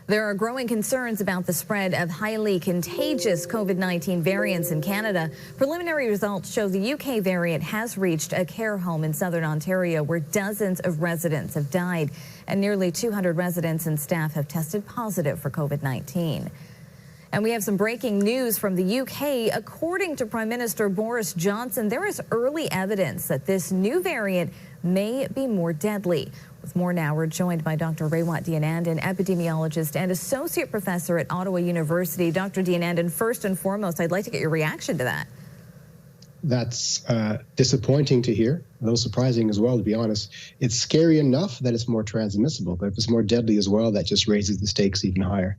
There are growing concerns about the spread of highly contagious COVID-19 variants in Canada. Preliminary results show the UK variant has reached a care home in southern Ontario where dozens of residents have died and nearly 200 residents and staff have tested positive for COVID-19. And we have some breaking news from the UK. According to Prime Minister Boris Johnson, there is early evidence that this new variant may be more deadly. With more now, we're joined by Dr. Raywat Deonandan, epidemiologist and associate professor at Ottawa University. Dr. Deonandan, first and foremost, I'd like to get your reaction to that. That's disappointing to hear, a little surprising as well, to be honest. It's scary enough that it's more transmissible, but if it's more deadly as well, that just raises the stakes even higher.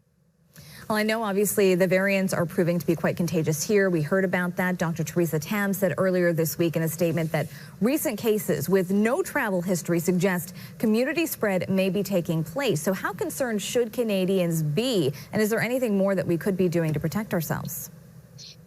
Well, I know obviously the variants are proving to be quite contagious here. We heard about that. Dr. Theresa Tam said earlier this week in a statement that recent cases with no travel history suggest community spread may be taking place. So how concerned should Canadians be? And is there anything more that we could be doing to protect ourselves?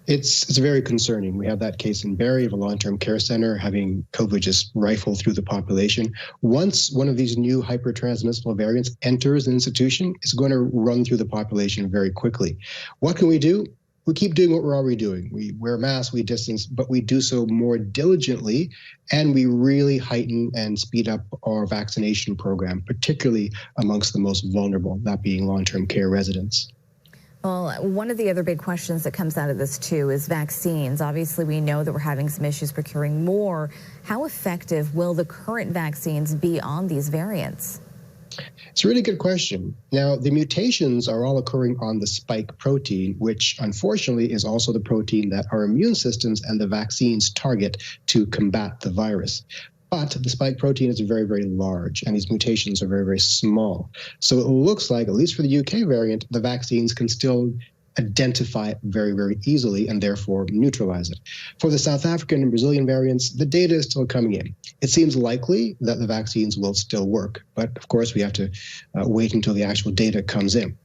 It's very concerning. We have that case in Barrie of a long-term care center having COVID just rifle through the population. Once one of these new hyper-transmissible variants enters an institution, it's going to run through the population very quickly. What can we do? We keep doing what we're already doing. We wear masks, we distance, but we do so more diligently, and we really heighten and speed up our vaccination program, particularly amongst the most vulnerable, that being long-term care residents. Well, one of the other big questions that comes out of this, too, is vaccines. Obviously, we know that we're having some issues procuring more. How effective will the current vaccines be on these variants? It's a really good question. Now, the mutations are all occurring on the spike protein, which unfortunately is also the protein that our immune systems and the vaccines target to combat the virus. But the spike protein is very, very large, and these mutations are very, very small. So it looks like, at least for the UK variant, the vaccines can still identify it very, very easily and therefore neutralize it. For the South African and Brazilian variants, the data is still coming in. It seems likely that the vaccines will still work, but of course we have to wait until the actual data comes in.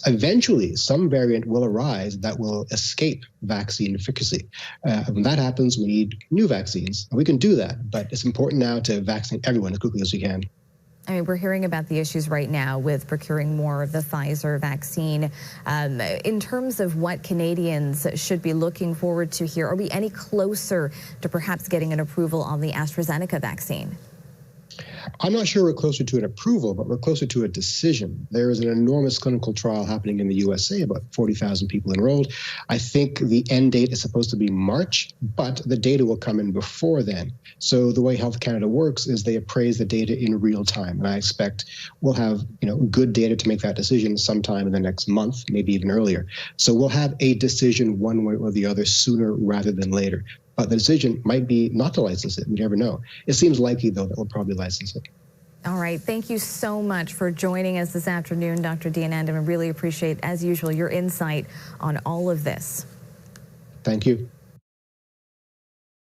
Eventually, some variant will arise that will escape vaccine efficacy. When that happens, we need new vaccines. We can do that, but it's important now to vaccinate everyone as quickly as we can. I mean, we're hearing about the issues right now with procuring more of the Pfizer vaccine. In terms of what Canadians should be looking forward to here, are we any closer to perhaps getting an approval on the AstraZeneca vaccine? I'm not sure we're closer to an approval, but we're closer to a decision. There is an enormous clinical trial happening in the USA, about 40,000 people enrolled. I think the end date is supposed to be March, but the data will come in before then. So the way Health Canada works is they appraise the data in real time, and I expect we'll have good data to make that decision sometime in the next month, maybe even earlier. So we'll have a decision one way or the other sooner rather than later. But the decision might be not to license it. We never know. It seems likely, though, that we'll probably license it. All right. Thank you so much for joining us this afternoon, Dr. Deonandan. I really appreciate, as usual, your insight on all of this. Thank you.